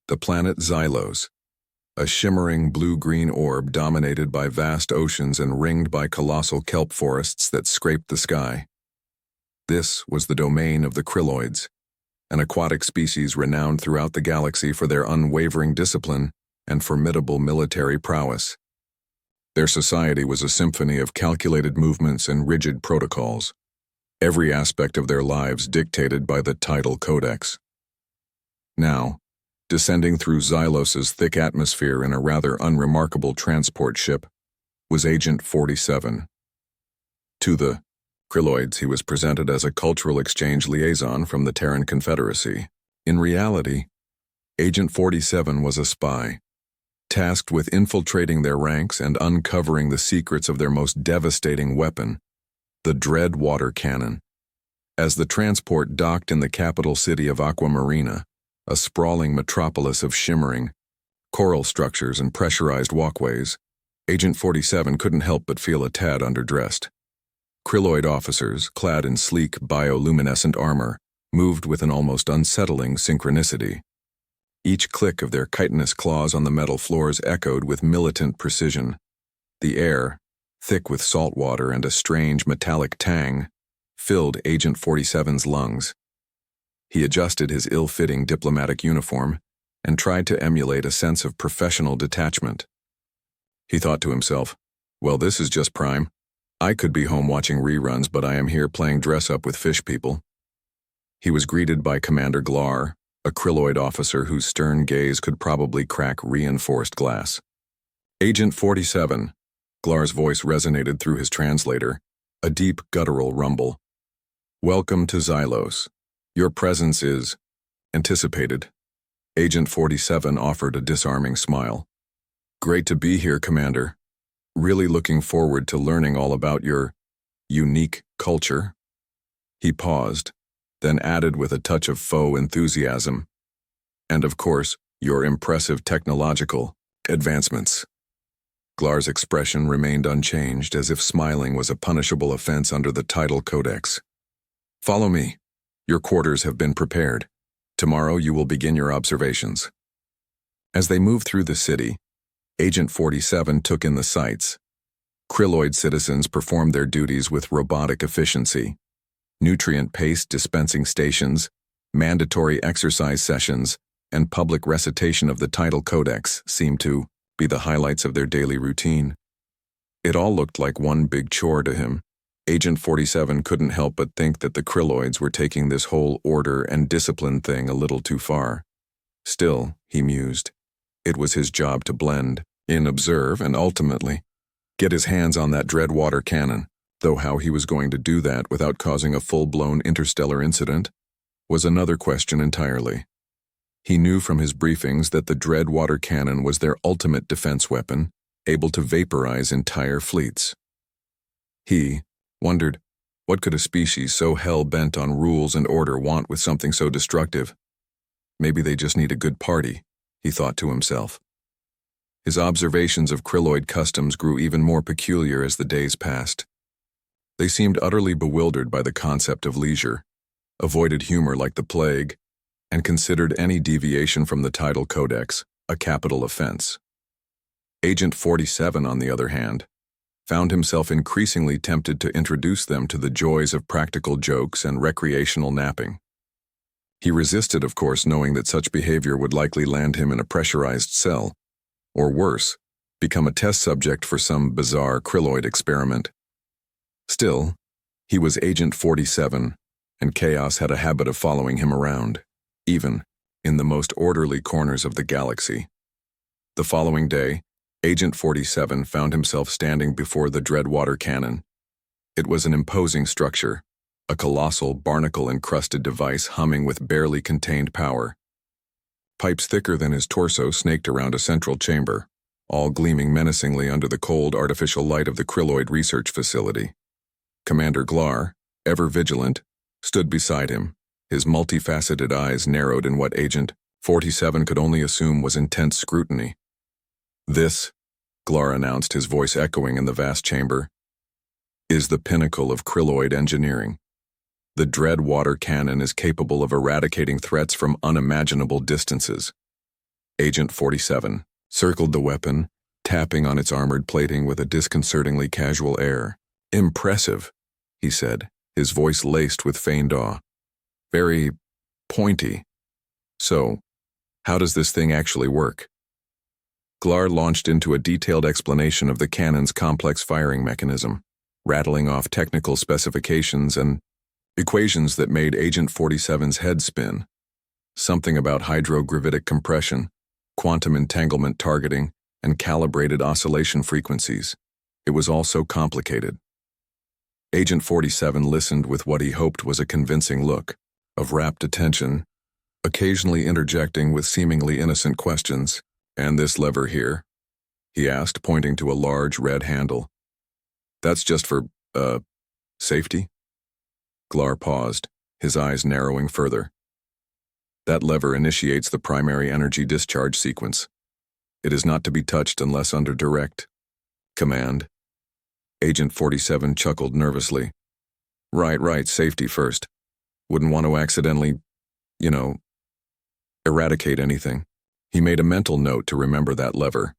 The planet Xylos, a shimmering blue-green orb dominated by vast oceans and ringed by colossal kelp forests that scraped the sky. This was the domain of the Krilloids, an aquatic species renowned throughout the galaxy for their unwavering discipline and formidable military prowess. Their society was a symphony of calculated movements and rigid protocols, every aspect of their lives dictated by the tidal codex. Now, descending through Xylos's thick atmosphere in a rather unremarkable transport ship, was Agent 47. To the Krilloids, he was presented as a cultural exchange liaison from the Terran Confederacy. In reality, Agent 47 was a spy, tasked with infiltrating their ranks and uncovering the secrets of their most devastating weapon, the dread water cannon. As the transport docked in the capital city of Aquamarina, a sprawling metropolis of shimmering coral structures and pressurized walkways, Agent 47 couldn't help but feel a tad underdressed. Krilloid officers, clad in sleek bioluminescent armor, moved with an almost unsettling synchronicity. Each click of their chitinous claws on the metal floors echoed with militant precision. The air, thick with salt water and a strange metallic tang, filled Agent 47's lungs. He adjusted his ill-fitting diplomatic uniform and tried to emulate a sense of professional detachment. He thought to himself, well, this is just prime. I could be home watching reruns, but I am here playing dress-up with fish people. He was greeted by Commander Glar, a Krilloid officer whose stern gaze could probably crack reinforced glass. Agent 47, Glar's voice resonated through his translator, a deep guttural rumble. Welcome to Xylos. Your presence is anticipated. Agent 47 offered a disarming smile. Great to be here, Commander. Really looking forward to learning all about your unique culture. He paused, then added with a touch of faux enthusiasm. And of course, your impressive technological advancements. Glar's expression remained unchanged, as if smiling was a punishable offense under the tidal codex. Follow me. Your quarters have been prepared. Tomorrow you will begin your observations. As they moved through the city, Agent 47 took in the sights. Krilloid citizens performed their duties with robotic efficiency. Nutrient-paced dispensing stations, mandatory exercise sessions, and public recitation of the tidal codex seemed to be the highlights of their daily routine. It all looked like one big chore to him. Agent 47 couldn't help but think that the Krilloids were taking this whole order and discipline thing a little too far. Still, he mused, it was his job to blend in, observe, and ultimately get his hands on that dread water cannon, though how he was going to do that without causing a full-blown interstellar incident was another question entirely. He knew from his briefings that the dread water cannon was their ultimate defense weapon, able to vaporize entire fleets. He wondered, what could a species so hell-bent on rules and order want with something so destructive? Maybe they just need a good party, he thought to himself. His observations of Krilloid customs grew even more peculiar as the days passed. They seemed utterly bewildered by the concept of leisure, avoided humor like the plague, and considered any deviation from the tidal codex a capital offense. Agent 47, on the other hand, found himself increasingly tempted to introduce them to the joys of practical jokes and recreational napping. He resisted, of course, knowing that such behavior would likely land him in a pressurized cell, or worse, become a test subject for some bizarre Krilloid experiment. Still, he was Agent 47, and chaos had a habit of following him around, even in the most orderly corners of the galaxy. The following day, Agent 47 found himself standing before the dread water cannon. It was an imposing structure, a colossal barnacle-encrusted device humming with barely contained power. Pipes thicker than his torso snaked around a central chamber, all gleaming menacingly under the cold artificial light of the Krilloid research facility. Commander Glar, ever vigilant, stood beside him, his multifaceted eyes narrowed in what Agent 47 could only assume was intense scrutiny. This, Glar announced, his voice echoing in the vast chamber, is the pinnacle of Krilloid engineering. The dread water cannon is capable of eradicating threats from unimaginable distances. Agent 47 circled the weapon, tapping on its armored plating with a disconcertingly casual air. "Impressive," he said, his voice laced with feigned awe. "Very pointy. So, how does this thing actually work?" Glar launched into a detailed explanation of the cannon's complex firing mechanism, rattling off technical specifications and equations that made Agent 47's head spin. Something about hydrogravitic compression, quantum entanglement targeting, and calibrated oscillation frequencies. It was all so complicated. Agent 47 listened with what he hoped was a convincing look of rapt attention, occasionally interjecting with seemingly innocent questions. "And this lever here?" he asked, pointing to a large red handle. "That's just for, safety?" Glar paused, his eyes narrowing further. "That lever initiates the primary energy discharge sequence. It is not to be touched unless under direct command." Agent 47 chuckled nervously. Right, safety first. Wouldn't want to accidentally, eradicate anything." He made a mental note to remember that lever.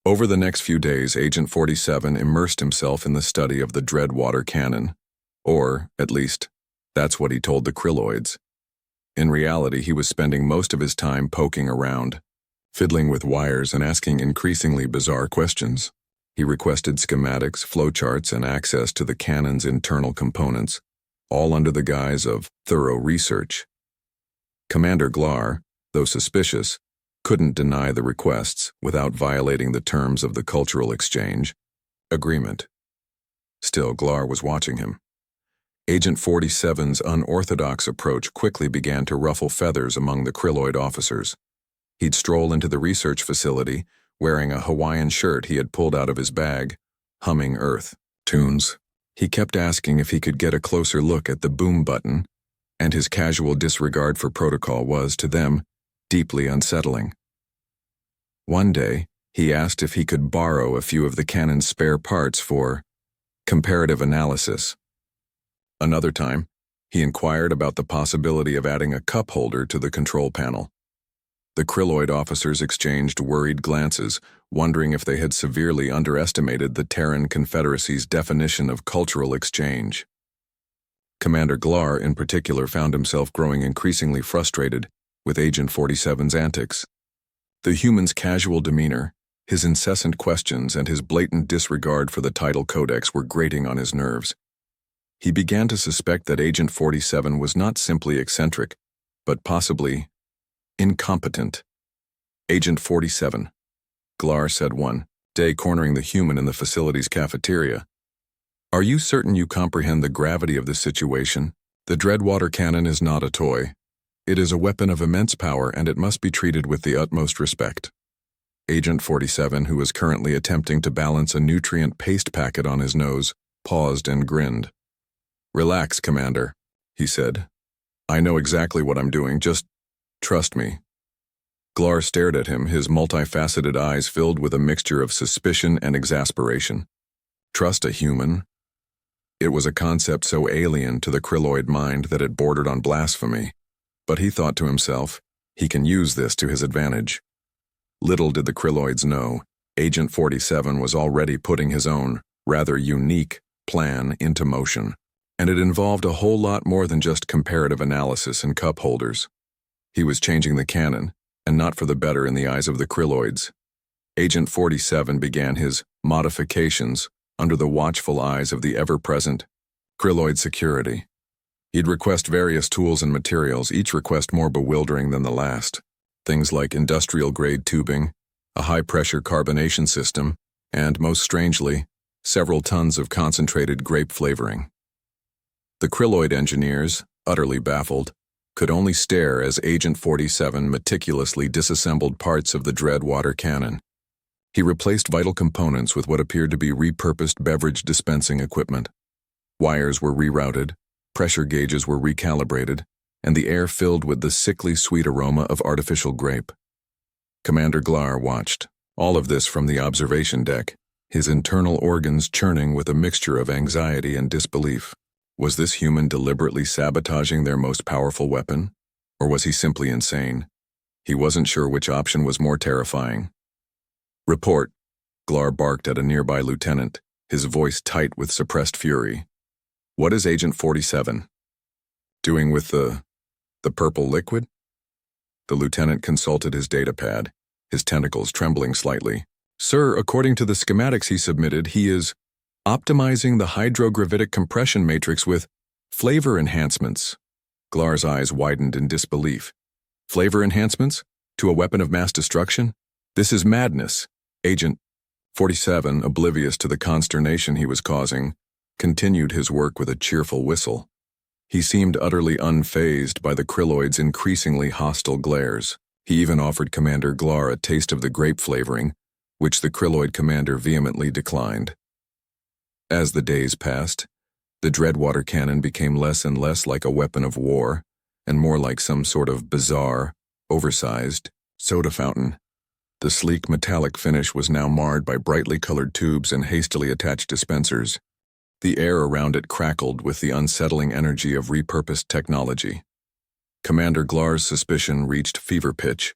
Over the next few days, Agent 47 immersed himself in the study of the Dreadwater Cannon. Or, at least, that's what he told the Krilloids. In reality, he was spending most of his time poking around, fiddling with wires and asking increasingly bizarre questions. He requested schematics, flowcharts, and access to the cannon's internal components, all under the guise of thorough research. Commander Glar, though suspicious, couldn't deny the requests without violating the terms of the cultural exchange agreement. Still, Glar was watching him. Agent 47's unorthodox approach quickly began to ruffle feathers among the Krilloid officers. He'd stroll into the research facility, wearing a Hawaiian shirt he had pulled out of his bag, humming Earth tunes. He kept asking if he could get a closer look at the boom button, and his casual disregard for protocol was, to them, deeply unsettling. One day, he asked if he could borrow a few of the cannon's spare parts for comparative analysis. Another time, he inquired about the possibility of adding a cup holder to the control panel. The Krilloid officers exchanged worried glances, wondering if they had severely underestimated the Terran Confederacy's definition of cultural exchange. Commander Glar, in particular, found himself growing increasingly frustrated with Agent 47's antics. The human's casual demeanor, his incessant questions, and his blatant disregard for the title codex were grating on his nerves. He began to suspect that Agent 47 was not simply eccentric, but possibly incompetent. "Agent 47, Glar said one day, cornering the human in the facility's cafeteria. "Are you certain you comprehend the gravity of the situation? The Dreadwater Cannon is not a toy. It is a weapon of immense power, and it must be treated with the utmost respect." Agent 47, who was currently attempting to balance a nutrient paste packet on his nose, paused and grinned. "Relax, Commander," he said. "I know exactly what I'm doing, just trust me." Glar stared at him, his multifaceted eyes filled with a mixture of suspicion and exasperation. Trust a human? It was a concept so alien to the Krilloid mind that it bordered on blasphemy. But he thought to himself, he can use this to his advantage. Little did the Krilloids know, Agent 47 was already putting his own, rather unique, plan into motion. And it involved a whole lot more than just comparative analysis and cup holders. He was changing the cannon, and not for the better in the eyes of the Krilloids. Agent 47 began his modifications under the watchful eyes of the ever-present Krilloid security. He'd request various tools and materials, each request more bewildering than the last. Things like industrial-grade tubing, a high-pressure carbonation system, and, most strangely, several tons of concentrated grape flavoring. The Krilloid engineers, utterly baffled, could only stare as Agent 47 meticulously disassembled parts of the Dreadwater Cannon. He replaced vital components with what appeared to be repurposed beverage dispensing equipment. Wires were rerouted, pressure gauges were recalibrated, and the air filled with the sickly sweet aroma of artificial grape. Commander Glar watched, all of this from the observation deck, his internal organs churning with a mixture of anxiety and disbelief. Was this human deliberately sabotaging their most powerful weapon? Or was he simply insane? He wasn't sure which option was more terrifying. "Report," Glar barked at a nearby lieutenant, his voice tight with suppressed fury. "What is Agent 47 doing with the purple liquid?" The lieutenant consulted his datapad, his tentacles trembling slightly. "Sir, according to the schematics he submitted, he is optimizing the hydrogravitic compression matrix with flavor enhancements." Glar's eyes widened in disbelief. "Flavor enhancements? To a weapon of mass destruction? This is madness." Agent 47, oblivious to the consternation he was causing, continued his work with a cheerful whistle. He seemed utterly unfazed by the Krilloids' increasingly hostile glares. He even offered Commander Glar a taste of the grape flavoring, which the Krilloid commander vehemently declined. As the days passed, the Dreadwater cannon became less and less like a weapon of war, and more like some sort of bizarre, oversized soda fountain. The sleek metallic finish was now marred by brightly colored tubes and hastily attached dispensers. The air around it crackled with the unsettling energy of repurposed technology. Commander Glar's suspicion reached fever pitch.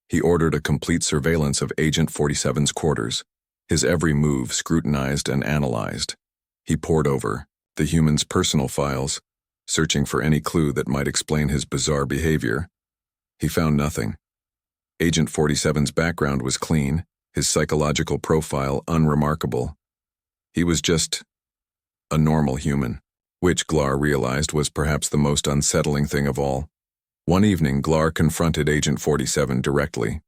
He ordered a complete surveillance of Agent 47's quarters, his every move scrutinized and analyzed. He pored over the human's personal files, searching for any clue that might explain his bizarre behavior. He found nothing. Agent 47's background was clean, his psychological profile unremarkable. He was just a normal human, which Glar realized was perhaps the most unsettling thing of all. One evening, Glar confronted Agent 47 directly.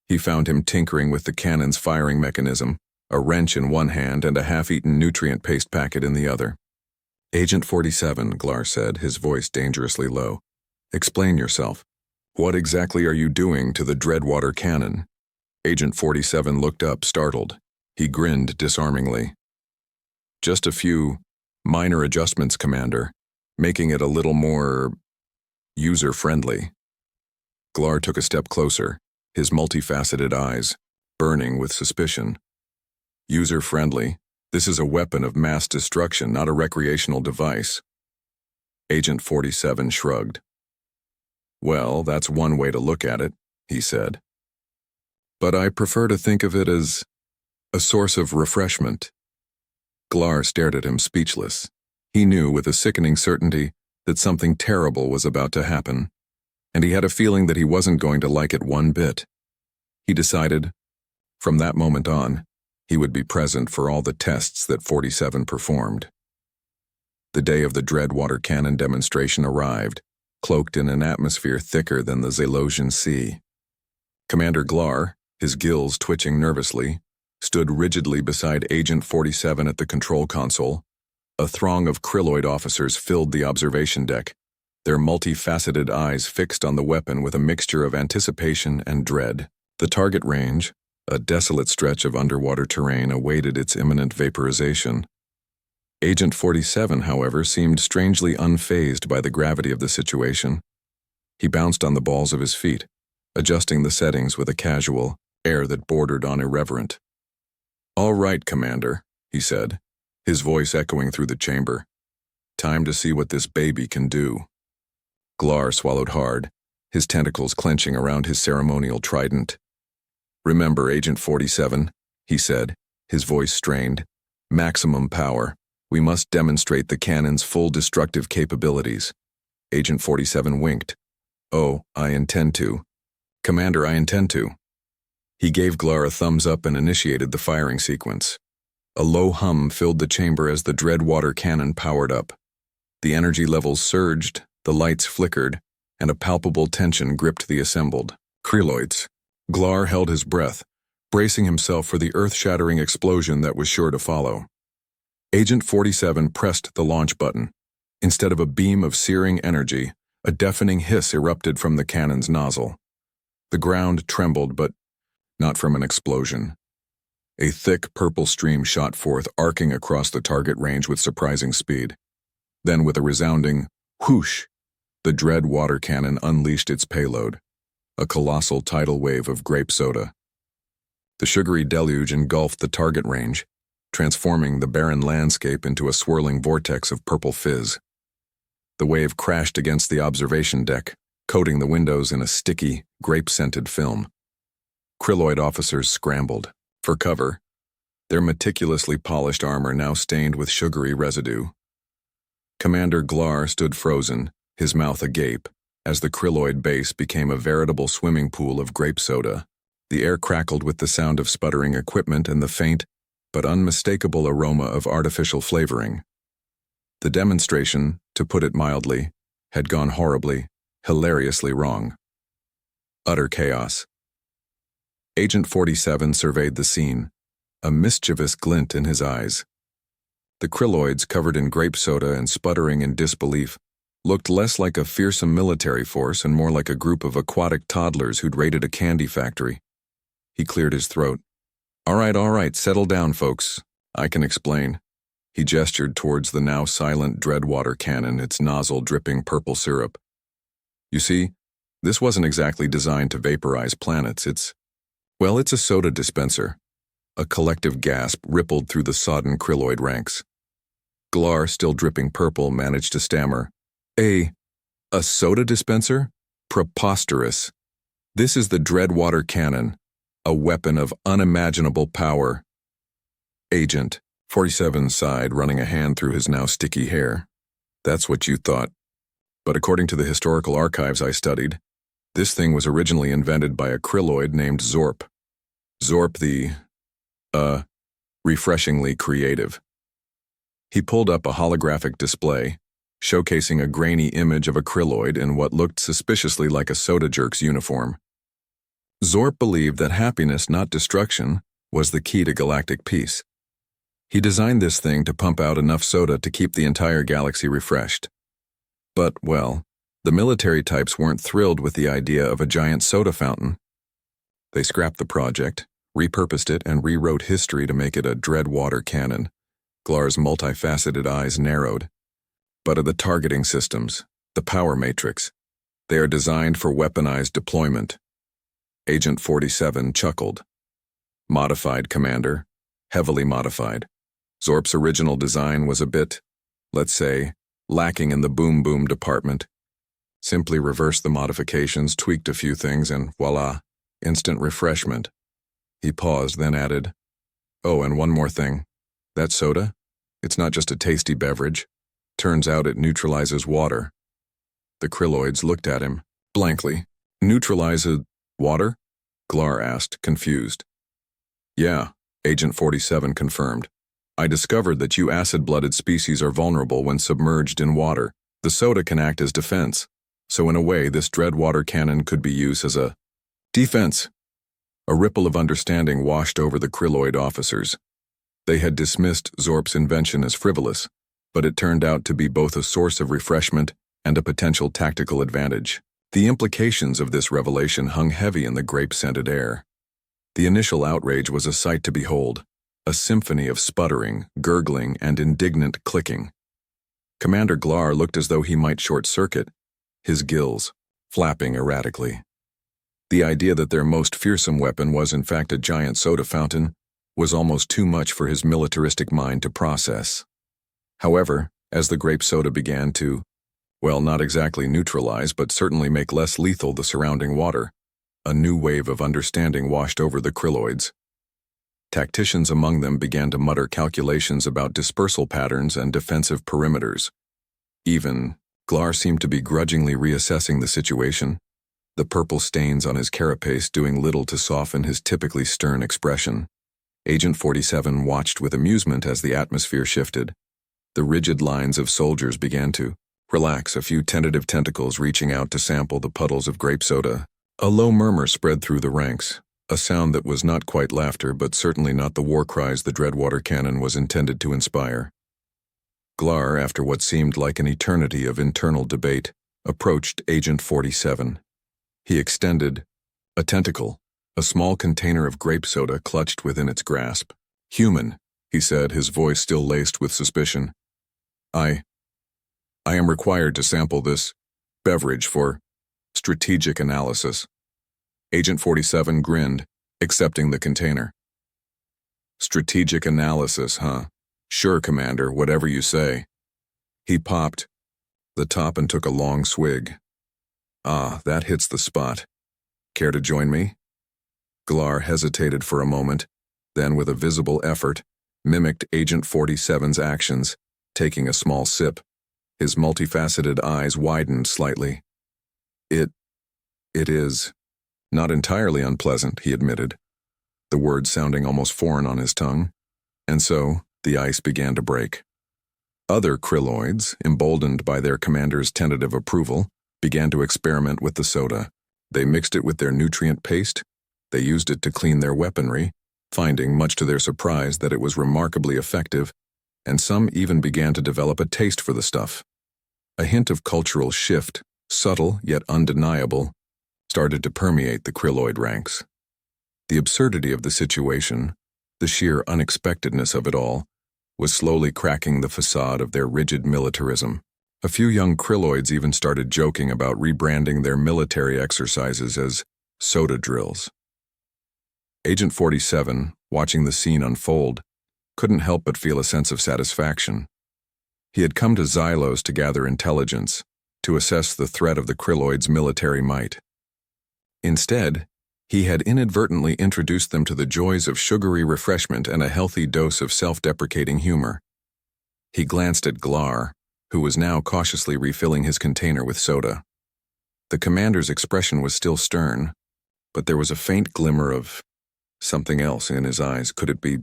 He found him tinkering with the cannon's firing mechanism, a wrench in one hand and a half-eaten nutrient paste packet in the other. "Agent 47, Glar said, his voice dangerously low. "Explain yourself. What exactly are you doing to the Dreadwater cannon?" Agent 47 looked up, startled. He grinned disarmingly. "Just a few minor adjustments, Commander, making it a little more user-friendly." Glar took a step closer, his multifaceted eyes burning with suspicion. "User-friendly? This is a weapon of mass destruction, not a recreational device." Agent 47 shrugged. "Well, that's one way to look at it," he said. "But I prefer to think of it as a source of refreshment." Glar stared at him speechless. He knew with a sickening certainty that something terrible was about to happen, and he had a feeling that he wasn't going to like it one bit. He decided, from that moment on, he would be present for all the tests that 47 performed. The day of the Dreadwater cannon demonstration arrived, cloaked in an atmosphere thicker than the Xylosian Sea. Commander Glar, his gills twitching nervously, stood rigidly beside Agent 47 at the control console. A throng of Krilloid officers filled the observation deck, their multifaceted eyes fixed on the weapon with a mixture of anticipation and dread. The target range, a desolate stretch of underwater terrain, awaited its imminent vaporization. Agent 47, however, seemed strangely unfazed by the gravity of the situation. He bounced on the balls of his feet, adjusting the settings with a casual air that bordered on irreverent. "All right, Commander," he said, his voice echoing through the chamber. "Time to see what this baby can do." Glar swallowed hard, his tentacles clenching around his ceremonial trident. "Remember, Agent 47, he said, his voice strained. "Maximum power. We must demonstrate the cannon's full destructive capabilities." Agent 47 winked. "Oh, I intend to. Commander, I intend to." He gave Glar a thumbs up and initiated the firing sequence. A low hum filled the chamber as the Dreadwater cannon powered up. The energy levels surged, the lights flickered, and a palpable tension gripped the assembled Krilloids. Glar held his breath, bracing himself for the earth-shattering explosion that was sure to follow. Agent 47 pressed the launch button. Instead of a beam of searing energy, a deafening hiss erupted from the cannon's nozzle. The ground trembled, but not from an explosion. A thick purple stream shot forth, arcing across the target range with surprising speed. Then, with a resounding whoosh, the Dreadwater cannon unleashed its payload, a colossal tidal wave of grape soda. The sugary deluge engulfed the target range, transforming the barren landscape into a swirling vortex of purple fizz. The wave crashed against the observation deck, coating the windows in a sticky, grape-scented film. Krilloid officers scrambled for cover, their meticulously polished armor now stained with sugary residue. Commander Glar stood frozen, his mouth agape, as the Krilloid base became a veritable swimming pool of grape soda. The air crackled with the sound of sputtering equipment and the faint, but unmistakable aroma of artificial flavoring. The demonstration, to put it mildly, had gone horribly, hilariously wrong. Utter chaos. Agent 47 surveyed the scene, a mischievous glint in his eyes. The Krilloids, covered in grape soda and sputtering in disbelief, looked less like a fearsome military force and more like a group of aquatic toddlers who'd raided a candy factory. He cleared his throat. All right, settle down, folks. I can explain." He gestured towards the now silent Dreadwater cannon, its nozzle dripping purple syrup. "You see, this wasn't exactly designed to vaporize planets. It's a soda dispenser." A collective gasp rippled through the sodden Krilloid ranks. Glar, still dripping purple, managed to stammer. A soda dispenser? Preposterous. This is the Dreadwater cannon, a weapon of unimaginable power." Agent 47 sighed, running a hand through his now sticky hair. "That's what you thought. But according to the historical archives I studied, this thing was originally invented by a Krilloid named Zorp. Zorp the, refreshingly creative." He pulled up a holographic display, showcasing a grainy image of a Krilloid in what looked suspiciously like a soda jerk's uniform. Zorp believed that happiness, not destruction, was the key to galactic peace. He designed this thing to pump out enough soda to keep the entire galaxy refreshed. But, well, the military types weren't thrilled with the idea of a giant soda fountain. They scrapped the project, repurposed it, and rewrote history to make it a Dreadwater cannon. Glar's multifaceted eyes narrowed. "But are the targeting systems, the power matrix, they are designed for weaponized deployment." Agent 47 chuckled. "Modified, Commander. Heavily modified. Zorp's original design was a bit, let's say, lacking in the boom-boom department. Simply reversed the modifications, tweaked a few things, and voila, instant refreshment." He paused, then added, "Oh, and one more thing. That soda? It's not just a tasty beverage. Turns out it neutralizes water." The Krilloids looked at him, blankly. "Neutralizes water?" Glar asked, confused. "Yeah," Agent 47 confirmed. "I discovered that you acid-blooded species are vulnerable when submerged in water. The soda can act as defense. So in a way, this Dreadwater cannon could be used as a defense." A ripple of understanding washed over the Krilloid officers. They had dismissed Zorp's invention as frivolous, but it turned out to be both a source of refreshment and a potential tactical advantage. The implications of this revelation hung heavy in the grape-scented air. The initial outrage was a sight to behold, a symphony of sputtering, gurgling, and indignant clicking. Commander Glar looked as though he might short-circuit, his gills flapping erratically. The idea that their most fearsome weapon was in fact a giant soda fountain was almost too much for his militaristic mind to process. However, as the grape soda began to, well, not exactly neutralize, but certainly make less lethal the surrounding water, a new wave of understanding washed over the Krilloids. Tacticians among them began to mutter calculations about dispersal patterns and defensive perimeters. Even, Glar seemed to be grudgingly reassessing the situation, the purple stains on his carapace doing little to soften his typically stern expression. Agent 47 watched with amusement as the atmosphere shifted. The rigid lines of soldiers began to relax, a few tentative tentacles reaching out to sample the puddles of grape soda. A low murmur spread through the ranks, a sound that was not quite laughter but certainly not the war cries the Dreadwater cannon was intended to inspire. Glar, after what seemed like an eternity of internal debate, approached Agent 47. He extended a tentacle, a small container of grape soda clutched within its grasp. "Human," he said, his voice still laced with suspicion. I am required to sample this beverage for strategic analysis." Agent 47 grinned, accepting the container. "Strategic analysis, huh? Sure, Commander, whatever you say." He popped the top and took a long swig. Ah, that hits the spot. Care to join me? Glar hesitated for a moment, then with a visible effort, mimicked Agent 47's actions, taking a small sip. His multifaceted eyes widened slightly. It is not entirely unpleasant, he admitted, the words sounding almost foreign on his tongue. And so, the ice began to break. Other Krilloids, emboldened by their commander's tentative approval, began to experiment with the soda. They mixed it with their nutrient paste. They used it to clean their weaponry, finding, much to their surprise, that it was remarkably effective, and some even began to develop a taste for the stuff. A hint of cultural shift, subtle yet undeniable, started to permeate the Krilloid ranks. The absurdity of the situation, the sheer unexpectedness of it all, was slowly cracking the facade of their rigid militarism. A few young Krilloids even started joking about rebranding their military exercises as soda drills. Agent 47, watching the scene unfold, couldn't help but feel a sense of satisfaction. He had come to Xylos to gather intelligence, to assess the threat of the Krilloids' military might. Instead, he had inadvertently introduced them to the joys of sugary refreshment and a healthy dose of self-deprecating humor. He glanced at Glar, who was now cautiously refilling his container with soda. The commander's expression was still stern, but there was a faint glimmer of something else in his eyes. Could it be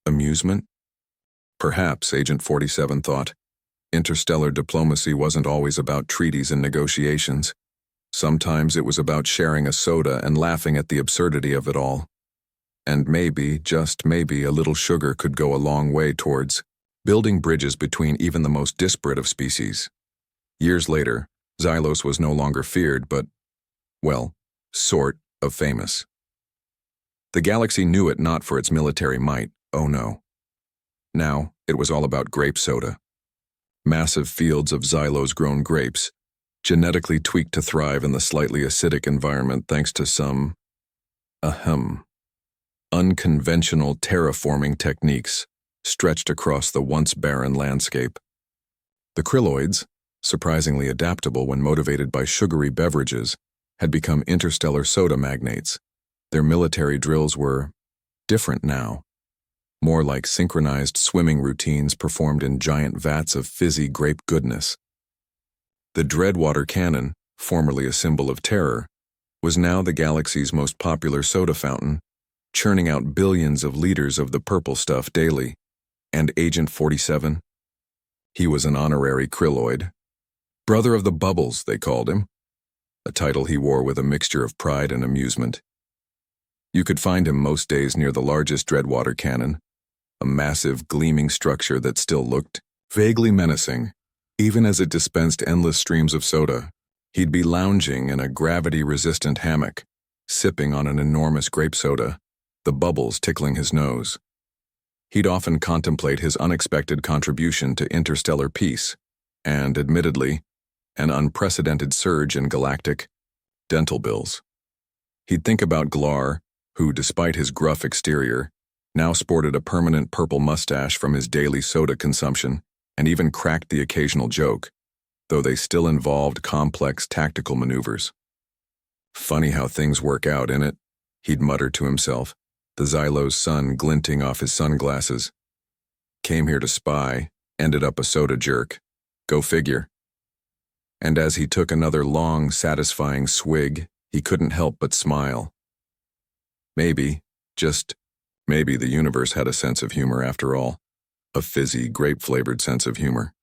amusement? Perhaps, Agent 47 thought. Interstellar diplomacy wasn't always about treaties and negotiations. Sometimes it was about sharing a soda and laughing at the absurdity of it all. And maybe, just maybe, a little sugar could go a long way towards building bridges between even the most disparate of species. Years later, Xylos was no longer feared, but, well, sort of famous. The galaxy knew it not for its military might, oh no. Now, it was all about grape soda. Massive fields of Xylos-grown grapes, genetically tweaked to thrive in the slightly acidic environment thanks to some, unconventional terraforming techniques stretched across the once barren landscape. The Krilloids, surprisingly adaptable when motivated by sugary beverages, had become interstellar soda magnates. Their military drills were different now, more like synchronized swimming routines performed in giant vats of fizzy grape goodness. The Dreadwater Cannon, formerly a symbol of terror, was now the galaxy's most popular soda fountain, churning out billions of liters of the purple stuff daily. And Agent 47? He was an honorary Krilloid. Brother of the Bubbles, they called him, a title he wore with a mixture of pride and amusement. You could find him most days near the largest Dreadwater Cannon, a massive, gleaming structure that still looked vaguely menacing. Even as it dispensed endless streams of soda, he'd be lounging in a gravity-resistant hammock, sipping on an enormous grape soda, the bubbles tickling his nose. He'd often contemplate his unexpected contribution to interstellar peace, and, admittedly, an unprecedented surge in galactic dental bills. He'd think about Glar, who, despite his gruff exterior, now sported a permanent purple mustache from his daily soda consumption, and even cracked the occasional joke, though they still involved complex tactical maneuvers. Funny how things work out, innit? He'd mutter to himself, the Xylos sun glinting off his sunglasses. Came here to spy, ended up a soda jerk. Go figure. And as he took another long, satisfying swig, he couldn't help but smile. Maybe, just maybe, the universe had a sense of humor after all. A fizzy, grape-flavored sense of humor.